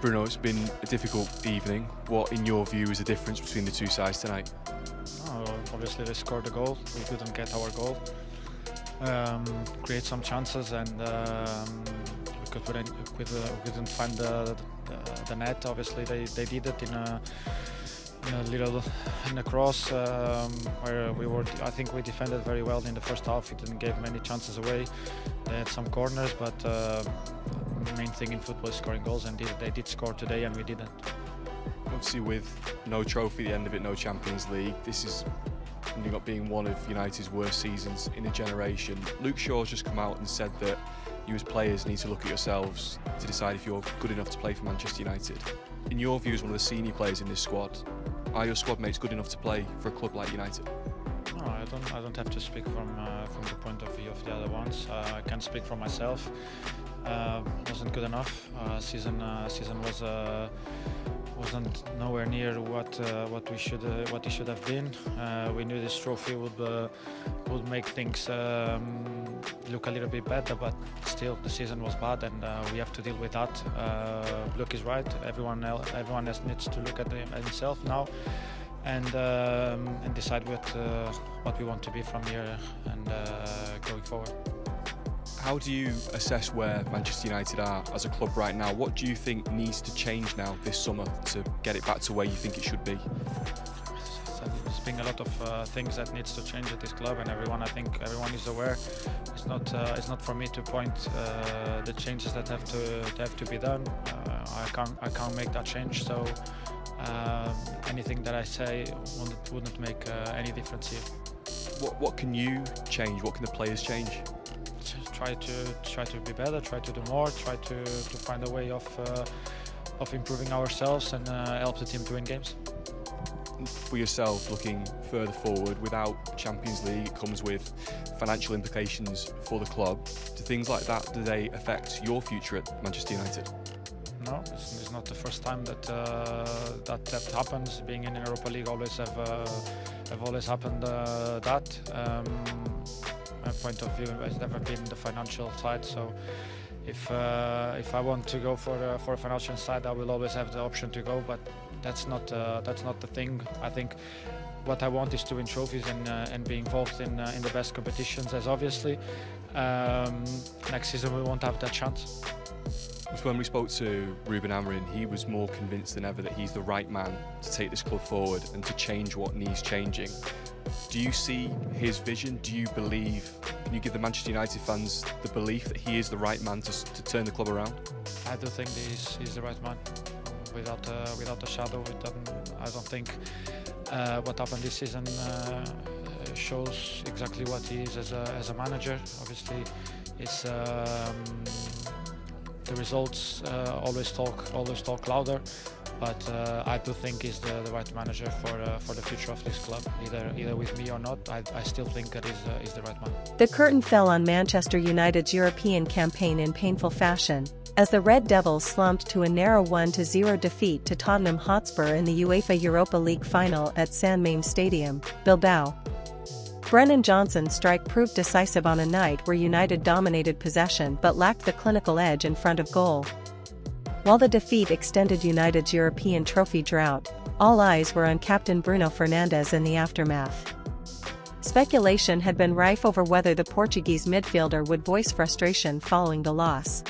Bruno, it's been a difficult evening. What, in your view, is the difference between the two sides tonight? Obviously, they scored a goal. We couldn't get our goal. Create some chances, and we couldn't find the net. Obviously, they did it in a cross where we were. I think we defended very well in the first half. We didn't give many chances away. They had some corners, but the main thing in football is scoring goals, and they did score today, and we didn't. Obviously, with no trophy at the end of it, no Champions League, this is ending up being one of United's worst seasons in a generation. Luke Shaw's just come out and said that you as players need to look at yourselves to decide if you're good enough to play for Manchester United. In your view, as one of the senior players in this squad, are your squad mates good enough to play for a club like United? No, I don't have to speak from the point of view of the other ones. I can speak for myself. Wasn't good enough. Season wasn't nowhere near what it should have been. We knew this trophy would make things look a little bit better, but still the season was bad, and we have to deal with that. Luke is right. Everyone else needs to look at himself now, and decide what we want to be from here and going forward. How do you assess where Manchester United are as a club right now? What do you think needs to change now this summer to get it back to where you think it should be? There's been a lot of things that needs to change at this club, and I think everyone is aware. It's not for me to point the changes that have to be done. I can't make that change. So anything that I say wouldn't make any difference here. What can you change? What can the players change? Try to be better, try to do more, try to find a way of improving ourselves and help the team to win games. For yourself, looking further forward, without Champions League, it comes with financial implications for the club. Do things like that, do they affect your future at Manchester United? No, it's not the first time that happens. Being in Europa League always have always happened that. My point of view has never been the financial side. So if I want to go for a financial side, I will always have the option to go. But that's not the thing. I think what I want is to win trophies and be involved in the best competitions. As obviously, next season we won't have that chance. When we spoke to Ruben Amorim, he was more convinced than ever that he's the right man to take this club forward and to change what needs changing. Do you see his vision? Do you believe, can you give the Manchester United fans the belief that he is the right man to turn the club around? I do think he's the right man. Without a shadow, I don't think what happened this season shows exactly what he is as a manager. Obviously, it's the results always talk louder. But I do think he's the right manager for the future of this club. Either with me or not, I still think that he's the right man. The curtain fell on Manchester United's European campaign in painful fashion, as the Red Devils slumped to a narrow 1-0 defeat to Tottenham Hotspur in the UEFA Europa League Final at San Mamés Stadium, Bilbao. Brennan Johnson's strike proved decisive on a night where United dominated possession but lacked the clinical edge in front of goal. While the defeat extended United's European trophy drought, all eyes were on captain Bruno Fernandes in the aftermath. Speculation had been rife over whether the Portuguese midfielder would voice frustration following the loss.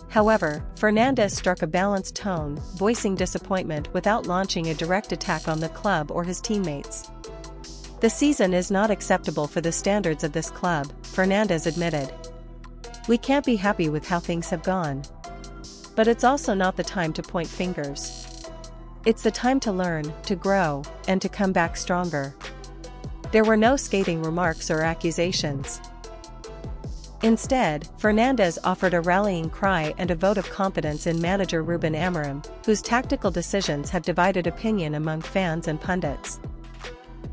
However, Fernandes struck a balanced tone, voicing disappointment without launching a direct attack on the club or his teammates. "The season is not acceptable for the standards of this club," Fernandes admitted. "We can't be happy with how things have gone. But it's also not the time to point fingers. It's the time to learn, to grow, and to come back stronger." There were no scathing remarks or accusations. Instead, Fernandes offered a rallying cry and a vote of confidence in manager Ruben Amorim, whose tactical decisions have divided opinion among fans and pundits.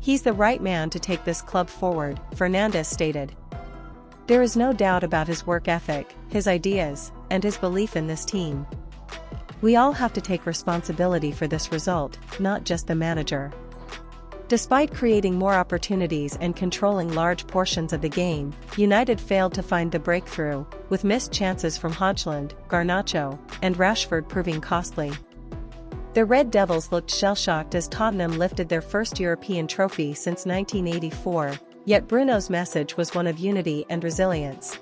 "He's the right man to take this club forward," Fernandes stated. "There is no doubt about his work ethic, his ideas, and his belief in this team. We all have to take responsibility for this result, not just the manager." Despite creating more opportunities and controlling large portions of the game, United failed to find the breakthrough, with missed chances from Højlund, Garnacho, and Rashford proving costly. The Red Devils looked shell-shocked as Tottenham lifted their first European trophy since 1984, yet Bruno's message was one of unity and resilience.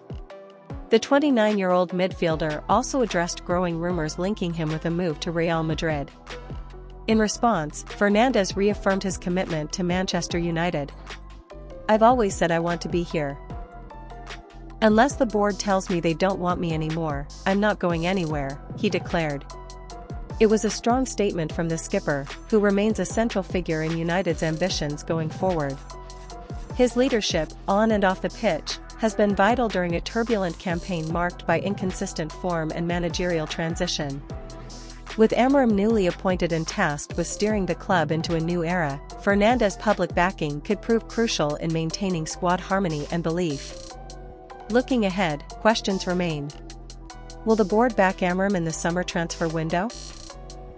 The 29-year-old midfielder also addressed growing rumors linking him with a move to Real Madrid. In response, Fernandes reaffirmed his commitment to Manchester United. "I've always said I want to be here. Unless the board tells me they don't want me anymore, I'm not going anywhere," he declared. It was a strong statement from the skipper, who remains a central figure in United's ambitions going forward. His leadership, on and off the pitch, has been vital during a turbulent campaign marked by inconsistent form and managerial transition. With Amorim newly appointed and tasked with steering the club into a new era, Fernandes' public backing could prove crucial in maintaining squad harmony and belief. Looking ahead, questions remain. Will the board back Amorim in the summer transfer window?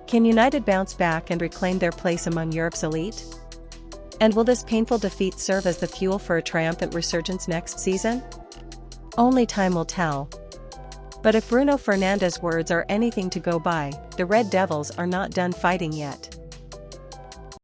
Can United bounce back and reclaim their place among Europe's elite? And will this painful defeat serve as the fuel for a triumphant resurgence next season? Only time will tell. But if Bruno Fernandes' words are anything to go by, the Red Devils are not done fighting yet.